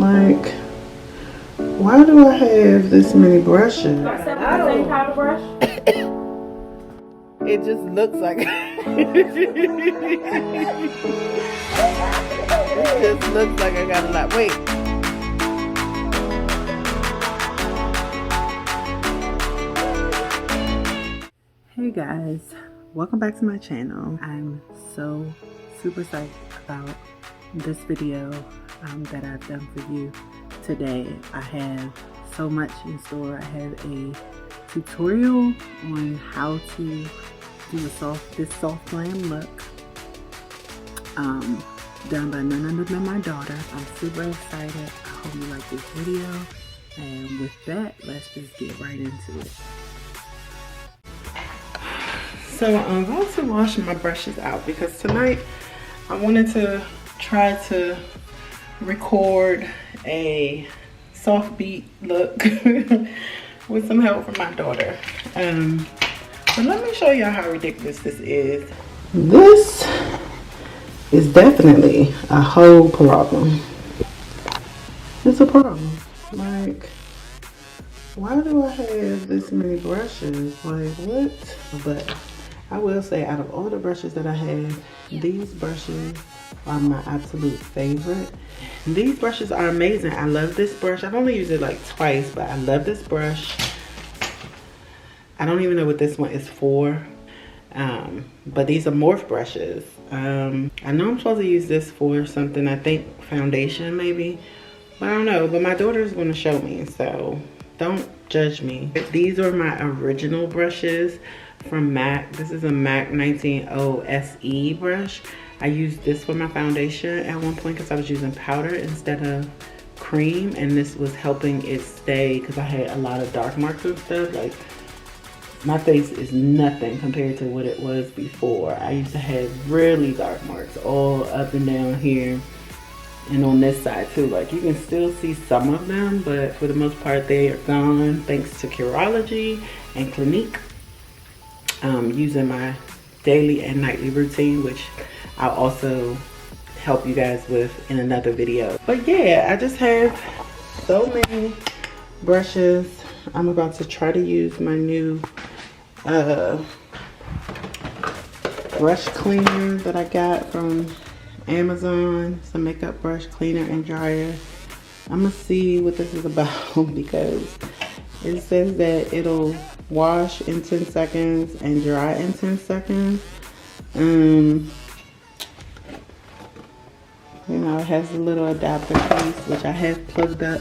Like, why do I have this many brushes? Got seven the same powder brush? It just looks like it just looks like I got a lot. Wait. Hey guys, welcome back to my channel. I'm so super psyched about this video that I've done for you today. I have so much in store. I have a tutorial on how to do this soft glam look done by none other than my daughter. I'm super excited. I hope you like this video, and with that, let's just get right into it. So I'm going to wash my brushes out because tonight I wanted to try to record a soft beat look with some help from my daughter. But let me show y'all how ridiculous this is. This is definitely a whole problem. It's a problem. Like, why do I have this many brushes? Like, what? But I will say, out of all the brushes that I have, these brushes are my absolute favorite. These brushes are amazing. I love this brush. I've only used it like twice, but I love this brush. I don't even know what this one is for. But these are morph brushes. I know I'm supposed to use this for something, I think foundation maybe, but I don't know. But my daughter's going to show me, so don't judge me. These are my original brushes from MAC. This is a MAC 190 SE brush. I used this for my foundation at one point because I was using powder instead of cream, and this was helping it stay because I had a lot of dark marks and stuff. Like, my face is nothing compared to what it was before. I used to have really dark marks all up and down here and on this side too. Like, you can still see some of them, but for the most part they are gone thanks to Curology and Clinique. Using my daily and nightly routine, which I'll also help you guys with in another video. But yeah, I just have so many brushes. I'm about to try to use my new brush cleaner that I got from Amazon. It's a makeup brush cleaner and dryer. I'm gonna see what this is about because it says that it'll wash in 10 seconds and dry in 10 seconds. You know, it has a little adapter piece which I have plugged up.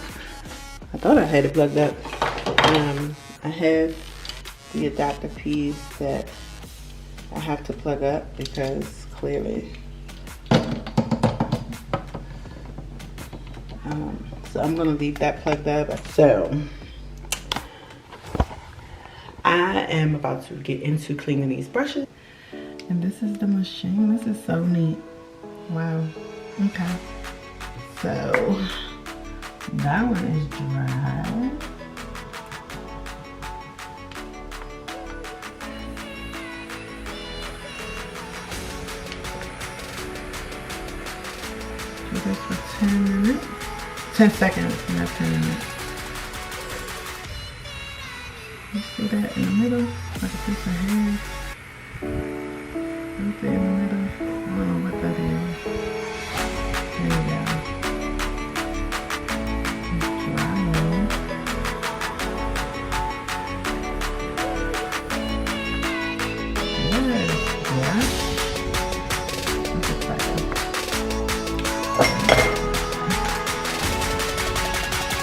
I thought I had it plugged up. I have the adapter piece that I have to plug up because clearly so I'm gonna leave that plugged up. So I am about to get into cleaning these brushes, and this is the machine. This is so neat. Wow. Okay, so that one is dry. Do this for 10 minutes. 10 seconds, not 10 minutes. You see that in the middle? Like a piece of hair. Right there in the middle. I don't know what that is. There you go. Dry. Yes,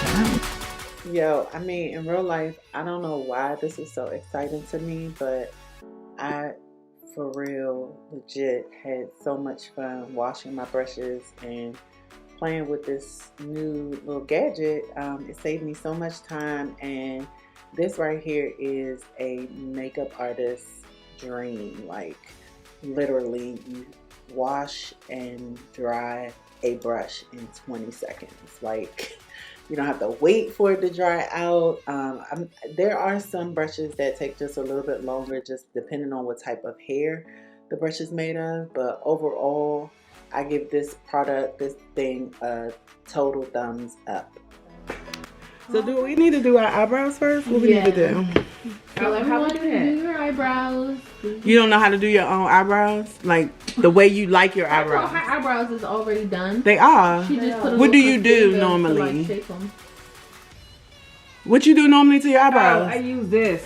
yeah. Yo, I mean, in real life, I don't know why this is so exciting to me, but I, for real, legit had so much fun washing my brushes and playing with this new little gadget. It saved me so much time, and this right here is a makeup artist's dream. Like, literally, you wash and dry a brush in 20 seconds. Like, you don't have to wait for it to dry out. There are some brushes that take just a little bit longer, just depending on what type of hair the brush is made of. But overall, I give this thing a total thumbs up. So do we need to do our eyebrows first? What we need to do? So everyone do your eyebrows. You don't know how to do your own eyebrows? Like the way you like your eyebrows? Her eyebrows is already done. They are. She just put what do you do normally? To, like, shape them. What you do normally to your eyebrows? I use this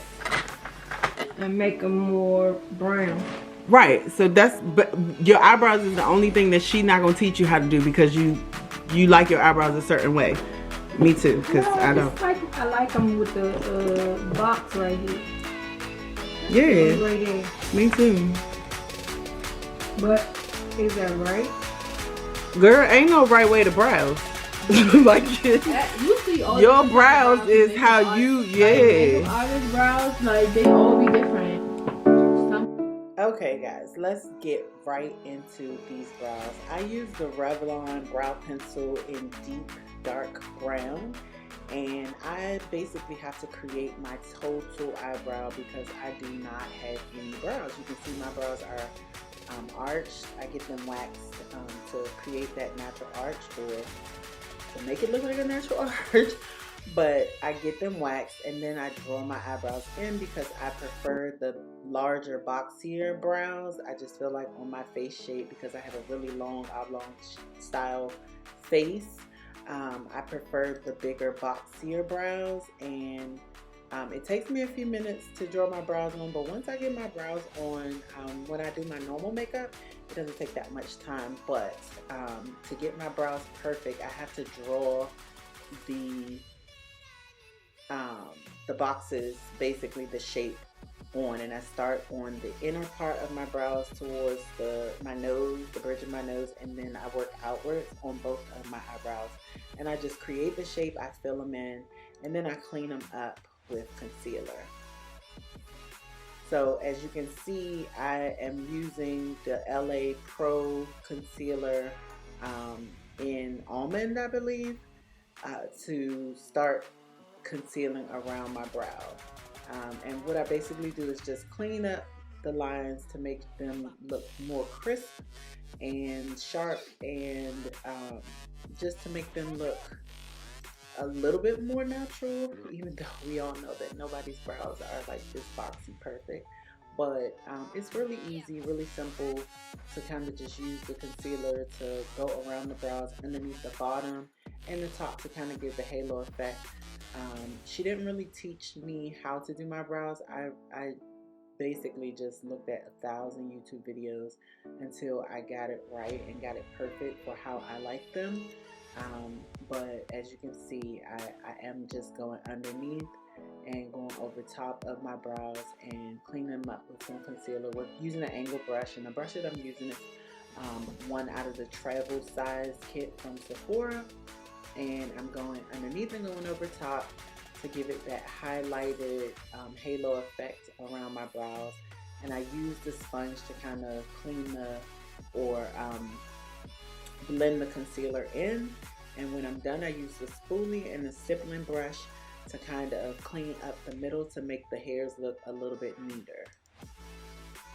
and make them more brown. Right. So but your eyebrows is the only thing that she's not gonna teach you how to do because you like your eyebrows a certain way. Me too, because I don't. I like them with the box right here. Yeah. Right there. Me too. But is that right? Girl, ain't no right way to brows. Like you see all your brows is how you like, artist brows, like they all be different. Okay guys, let's get right into these brows. I use the Revlon brow pencil in deep dark brown, and I basically have to create my total eyebrow because I do not have any brows. You can see my brows are arched. I get them waxed to create that natural arch, or to make it look like a natural arch. But I get them waxed and then I draw my eyebrows in because I prefer the larger boxier brows. I just feel like on my face shape, because I have a really long oblong style face, I prefer the bigger boxier brows, and it takes me a few minutes to draw my brows on, but once I get my brows on, when I do my normal makeup, it doesn't take that much time. But to get my brows perfect, I have to draw the boxes, basically the shape on, and I start on the inner part of my brows towards my nose, the bridge of my nose, and then I work outwards on both of my eyebrows, and I just create the shape, I fill them in, and then I clean them up with concealer. So as you can see, I am using the LA Pro concealer in Almond, I believe, to start concealing around my brow. And what I basically do is just clean up the lines to make them look more crisp and sharp, and just to make them look a little bit more natural, even though we all know that nobody's brows are like this boxy perfect. But it's really easy, really simple to kind of just use the concealer to go around the brows underneath the bottom and the top to kind of give the halo effect. She didn't really teach me how to do my brows. I basically just looked at 1,000 YouTube videos until I got it right and got it perfect for how I like them. But as you can see, I am just going underneath and going over top of my brows and cleaning them up with some concealer with using an angle brush. And the brush that I'm using is one out of the travel size kit from Sephora. And I'm going underneath and going over top to give it that highlighted halo effect around my brows. And I use the sponge to kind of clean blend the concealer in. And when I'm done, I use the spoolie and the stippling brush to kind of clean up the middle to make the hairs look a little bit neater.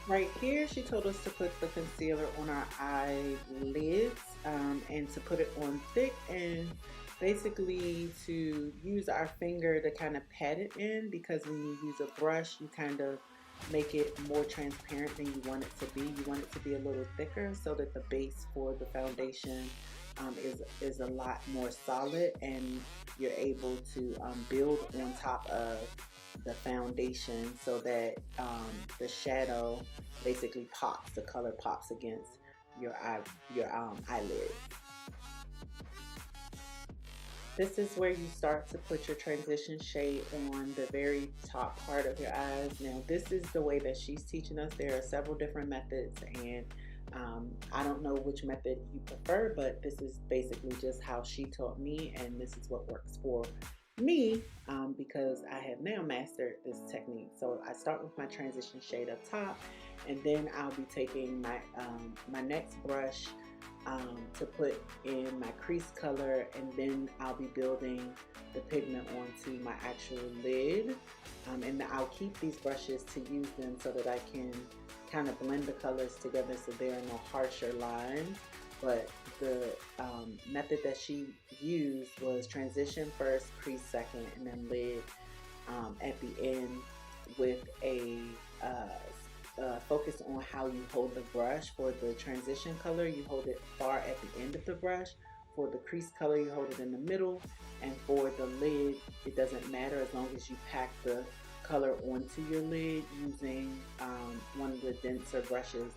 Right here, she told us to put the concealer on our eyelids and to put it on thick, and basically to use our finger to kind of pat it in, because when you use a brush, you kind of make it more transparent than you want it to be. You want it to be a little thicker so that the base for the foundation is a lot more solid, and you're able to build on top of the foundation so that the shadow basically pops, the color pops against your eyelid. This is where you start to put your transition shade on the very top part of your eyes. Now this is the way that she's teaching us. There are several different methods, and I don't know which method you prefer, but this is basically just how she taught me, and this is what works for me, because I have now mastered this technique. So I start with my transition shade up top, and then I'll be taking my next brush to put in my crease color, and then I'll be building the pigment onto my actual lid, and I'll keep these brushes to use them so that I can kind of blend the colors together so there are no harsher lines. but the method that she used was transition first, crease second, and then lid at the end with a focus on how you hold the brush. For the transition color, you hold it far at the end of the brush. For the crease color, you hold it in the middle. And for the lid, it doesn't matter as long as you pack the color onto your lid using one of the denser brushes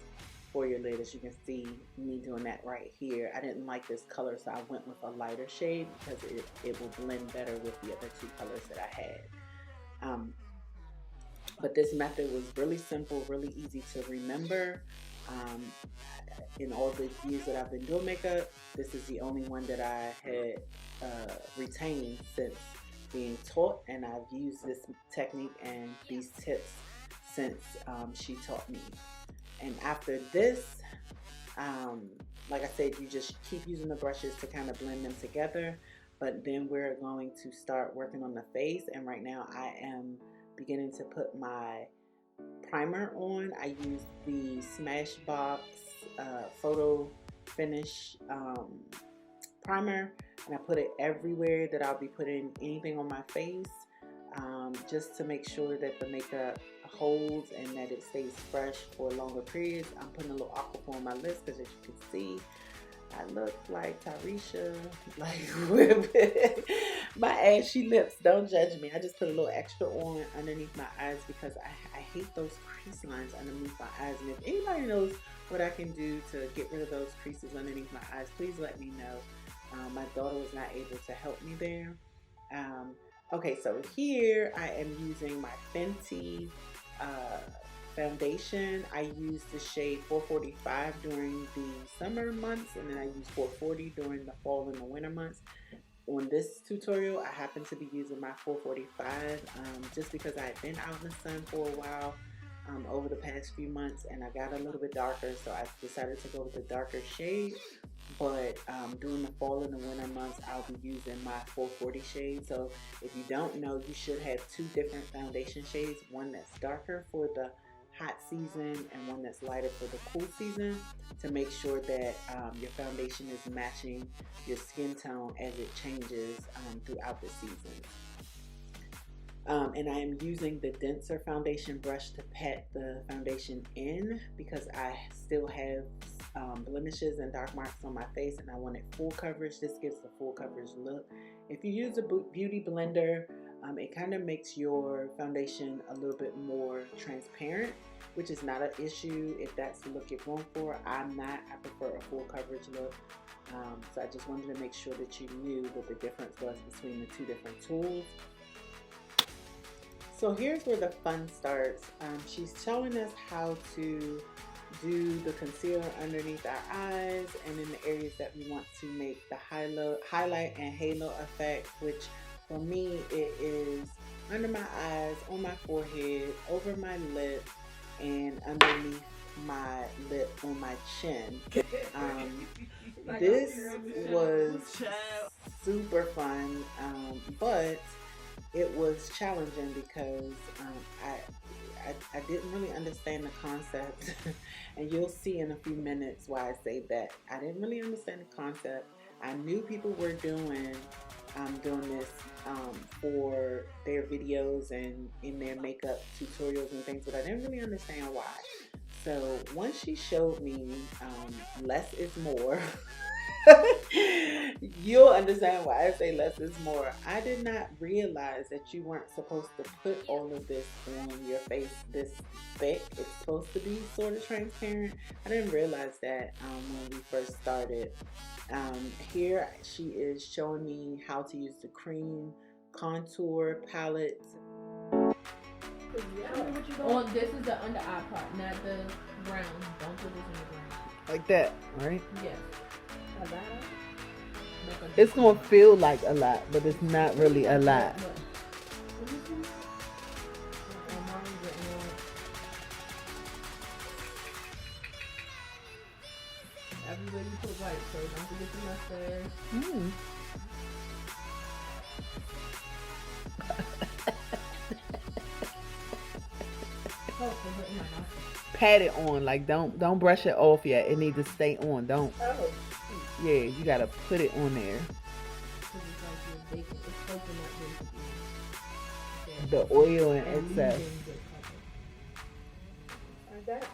for your lid. As you can see me doing that right here. I didn't like this color, so I went with a lighter shade because it will blend better with the other two colors that I had. But this method was really simple, really easy to remember. In all the years that I've been doing makeup, this is the only one that I had retained since being taught, and I've used this technique and these tips since she taught me. And after this, like I said, you just keep using the brushes to kind of blend them together. But then we're going to start working on the face, and right now I am beginning to put my primer on. I use the Smashbox Photo Finish primer, and I put it everywhere that I'll be putting anything on my face, just to make sure that the makeup holds and that it stays fresh for longer periods. I'm putting a little aquaphor on my lips because, as you can see, I look like Tarisha, like with my ashy lips. Don't judge me. I just put a little extra on underneath my eyes because I hate those crease lines underneath my eyes. And if anybody knows what I can do to get rid of those creases underneath my eyes, please let me know. My daughter was not able to help me there. Okay, so here I am using my Fenty foundation. I used the shade 445 during the summer months, and then I used 440 during the fall and the winter months. On this tutorial, I happen to be using my 445 just because I had been out in the sun for a while over the past few months, and I got a little bit darker, so I decided to go with a darker shade. But during the fall and the winter months, I'll be using my 440 shade. So if you don't know, you should have two different foundation shades, one that's darker for the hot season and one that's lighter for the cool season, to make sure that your foundation is matching your skin tone as it changes throughout the season. And I am using the denser foundation brush to pat the foundation in because I still have blemishes and dark marks on my face, and I wanted full coverage. This gives the full coverage look. If you use a beauty blender, it kind of makes your foundation a little bit more transparent, which is not an issue if that's the look you're going for. I'm not. I prefer a full coverage look. So I just wanted to make sure that you knew what the difference was between the two different tools. So here's where the fun starts. She's showing us how to do the concealer underneath our eyes and in the areas that we want to make the highlight and halo effect, which for me it is under my eyes, on my forehead, over my lip, and underneath my lip on my chin. This was super fun, but it was challenging because I didn't really understand the concept, and you'll see in a few minutes why I say that. I didn't really understand the concept. I knew people were doing this for their videos and in their makeup tutorials and things, but I didn't really understand why. So once she showed me less is more, you'll understand why I say less is more. I did not realize that you weren't supposed to put all of this on your face this thick. It's supposed to be sort of transparent. I didn't realize that when we first started. Here she is showing me how to use the cream contour palette. Oh, this is the under eye part, not the brown. Don't put this in the brown. Like that, right? Yes. It's gonna feel like a lot, but it's not really a lot. Everywhere you put white, so don't forget the mustache. Pat it on, like don't brush it off yet. It needs to stay on. Don't. Oh. Yeah, you gotta put it on there. Because it's like you're baking. It's soaking up into The oil and and excess. leaving the Like that.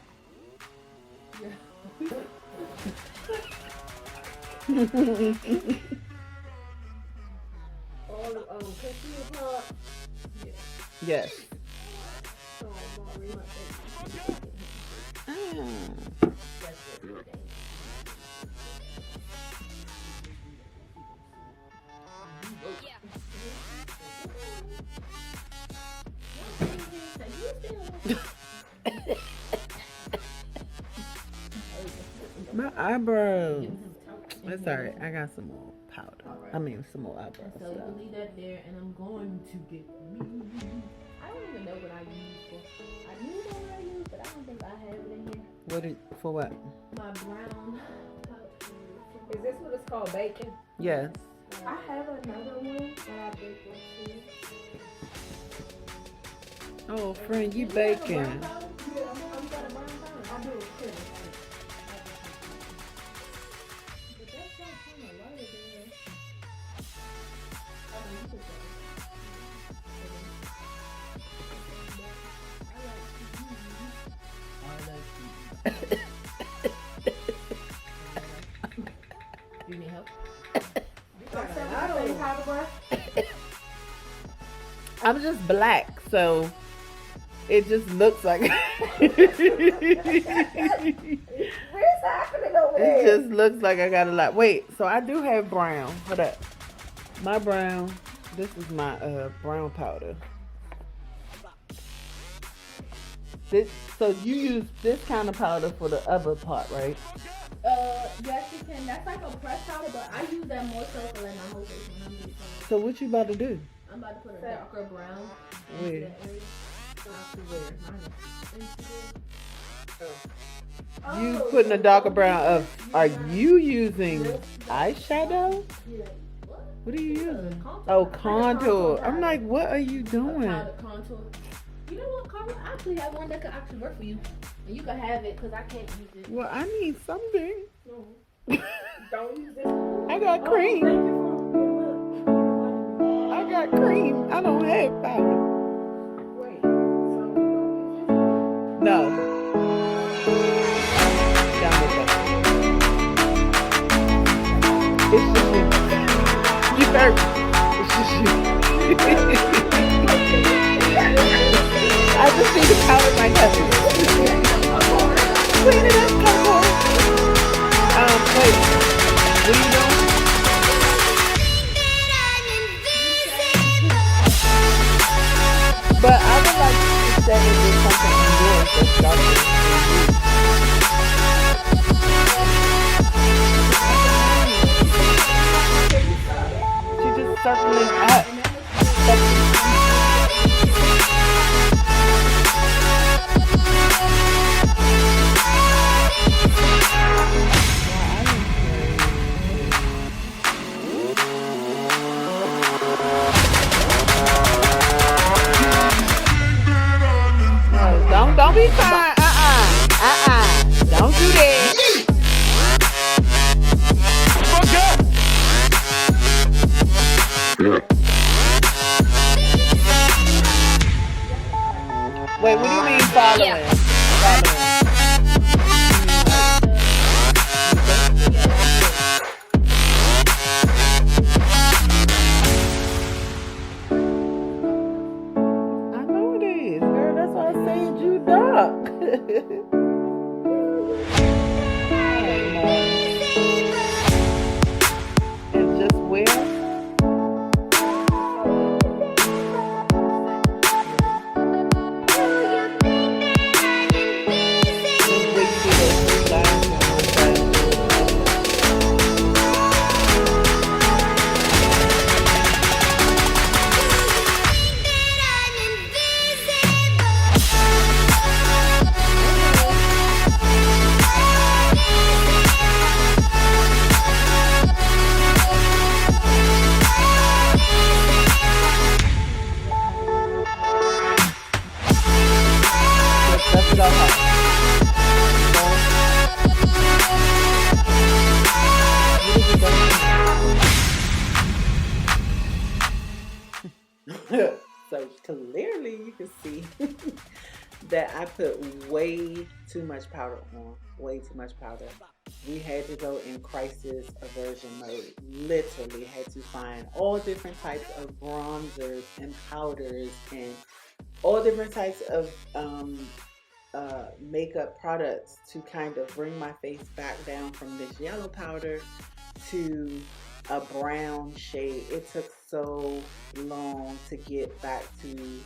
All the cashew pot. Yes. So Maureen, Ah. My eyebrows. That's alright. I got some more powder. I mean, some more eyebrows. So you can leave that there, and I'm going to get me. I don't even know what I use for. I knew what I use, but I don't think I have it in here. For what? My brown pouch. is this what it's called, bacon? Yes. I have another one that I baked with too. Oh, friend, you Do you have a brown baking. powder? Yeah, I'm got a brown powder. I do it too. But that's like kind of lighter than I don't use it though. You need help? I'm just black, so it just looks like Where's happening over it just looks like I got a lot. Wait, so I do have brown. Hold up. My brown. This is my brown powder. So you use this kind of powder for the other part, right? Yes, you can. That's like a press powder, but I use that more so for like my whole face when I'm doing something. So what you about to do? I'm about to put a darker brown Where? into that area. Not to where mine is. You putting a darker brown of? Are you using eyeshadow? Yeah. What are you using? Contour. Oh, contour. I'm like, what are you doing? Powder contour. You know what, Carla? I actually have one that could actually work for you. And you can have it because I can't use it. Well, I need something. No. Don't use this. I got cream. I got cream. I don't have powder. Wait. So don't use this. No. Down with that. It's just you. You heard me. It's just you. I just need to powder my cousin. Clean it up, Coco. Wait. What are you doing? But I would like to say that there's something indoors that's darker than you. She's just circling up. Don't be fine. Don't do that. Wait, what do you mean following? Following. I know it is, girl. That's why I said you dark. And just where? So clearly you can see that I put way too much powder on, way too much powder. We had to go in crisis aversion mode. Literally had to find all different types of bronzers and powders and all different types of makeup products to kind of bring my face back down from this yellow powder to a brown shade. It took so long to get back to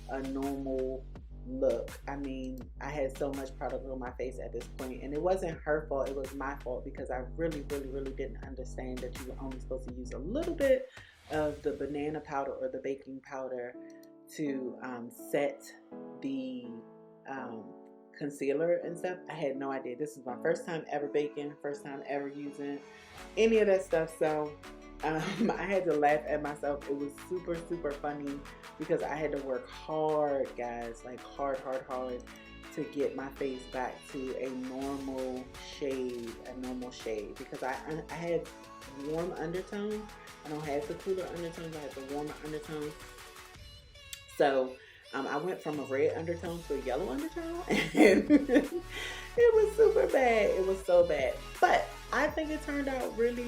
a normal look. I mean, I had so much product on my face at this point, and it wasn't her fault, it was my fault because I really didn't understand that you were only supposed to use a little bit of the banana powder or the baking powder to set the um, concealer and stuff. I had no idea. This is my first time ever baking, first time ever using any of that stuff. So I had to laugh at myself. It was super funny because I had to work hard, guys, like hard to get my face back to a normal shade, because I had warm undertones. I don't have the cooler undertones. I have the warmer undertones. So I went from a red undertone to a yellow undertone, and it was super bad. It was so bad, but I think it turned out really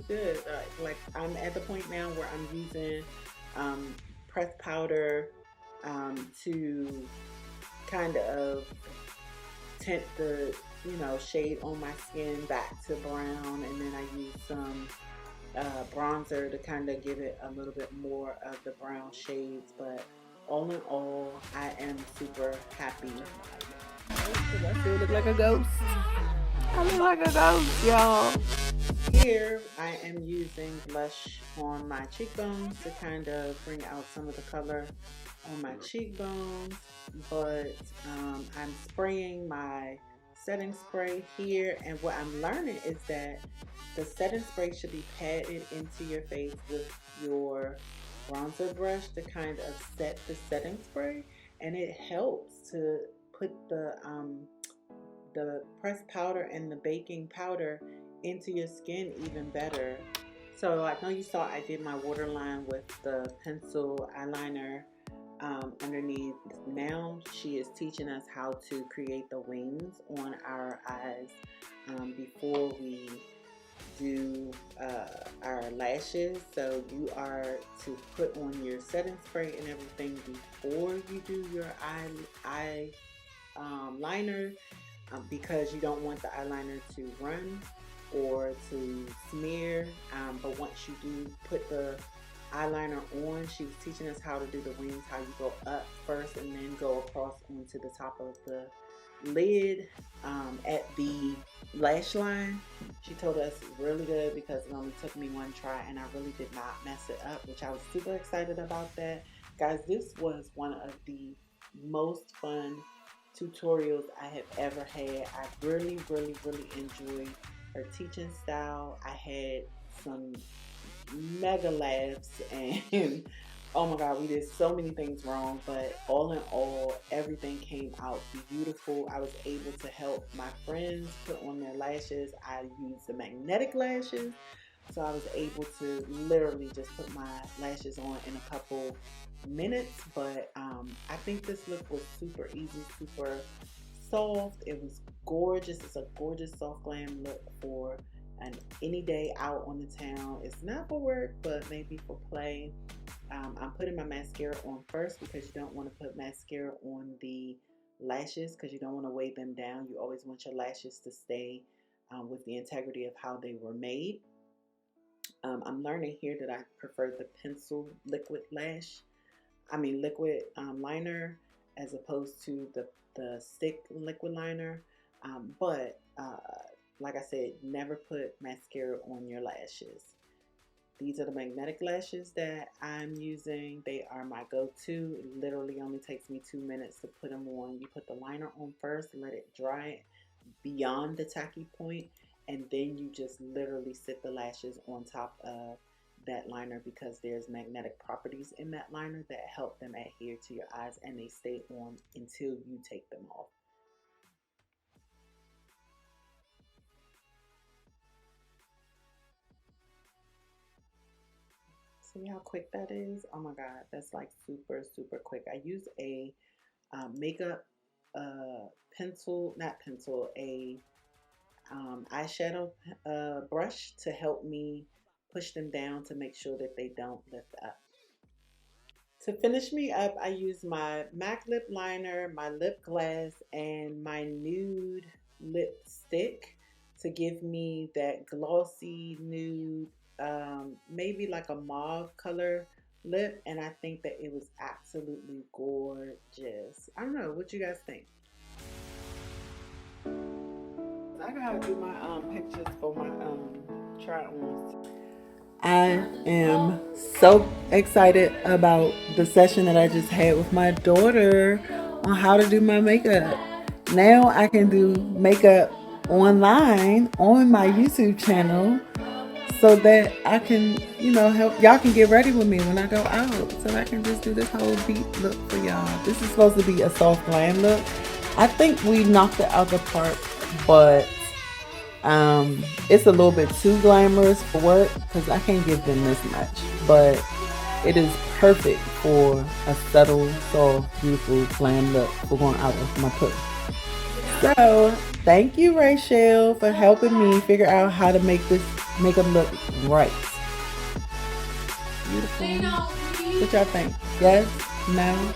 good. Like I'm at the point now where I'm using pressed powder to kind of tint the shade on my skin back to brown, and then I use some bronzer to kind of give it a little bit more of the brown shades. But all in all, I am super happy. I still look like a ghost. I look like a ghost, y'all. Here I am using blush on my cheekbones to kind of bring out some of the color on my cheekbones, but I'm spraying my setting spray here, and what I'm learning is that the setting spray should be patted into your face with your bronzer brush to kind of set the setting spray, and it helps to put the pressed powder and the baking powder into your skin even better. So I know you saw I did my waterline with the pencil eyeliner underneath. Now she is teaching us how to create the wings on our eyes before we do our lashes. So you are to put on your setting spray and everything before you do your eye liner, because you don't want the eyeliner to run or to smear. But once you do put the eyeliner on, she was teaching us how to do the wings, how you go up first and then go across onto the top of the lid at the lash line. She told us really good because it only took me one try and I really did not mess it up, which I was super excited about that. Guys, this was one of the most fun tutorials I have ever had. I really enjoyed her teaching style. I had some mega laughs and oh my god, we did so many things wrong, but all in all, everything came out beautiful. I was able to help my friends put on their lashes. I used the magnetic lashes, so I was able to literally just put my lashes on in a couple minutes. But I think this look was super easy, super soft. It was gorgeous. It's a gorgeous soft glam look for any day out on the town. It's not for work, but maybe for play. I'm putting my mascara on first because you don't want to put mascara on the lashes because you don't want to weigh them down. You always want your lashes to stay with the integrity of how they were made. I'm learning here that I prefer the pencil liquid liquid liner as opposed to the stick liquid liner. But like I said, never put mascara on your lashes. These are the magnetic lashes that I'm using. They are my go-to. It literally only takes me 2 minutes to put them on. You put the liner on first, let it dry beyond the tacky point, and then you just literally sit the lashes on top of that liner because there's magnetic properties in that liner that help them adhere to your eyes, and they stay on until you take them off. See how quick that is? Oh my God, that's like super, super quick. I use a makeup pencil, not pencil, a eyeshadow brush to help me push them down to make sure that they don't lift up. To finish me up, I use my MAC lip liner, my lip gloss, and my nude lipstick to give me that glossy nude, maybe like a mauve color lip. And I think that it was absolutely gorgeous. I don't know, what you guys think? I gotta do my pictures for my try-ons. I am so excited about the session that I just had with my daughter on how to do my makeup. Now I can do makeup online on my YouTube channel so that I can, help y'all can get ready with me when I go out. So I can just do this whole beat look for y'all. This is supposed to be a soft glam look. I think we knocked it out the park, but it's a little bit too glamorous for work because I can't give them Mismatch, but it is perfect for a subtle, soft, beautiful glam look for going out of my put. So thank you, Rachel, for helping me figure out how to make this makeup look right. Beautiful. What y'all think? Yes? No?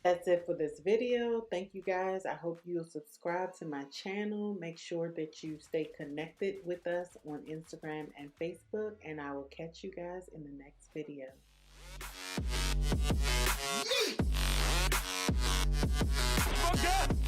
That's it for this video. Thank you guys. I hope you'll subscribe to my channel. Make sure that you stay connected with us on Instagram and Facebook, and I will catch you guys in the next video. Okay.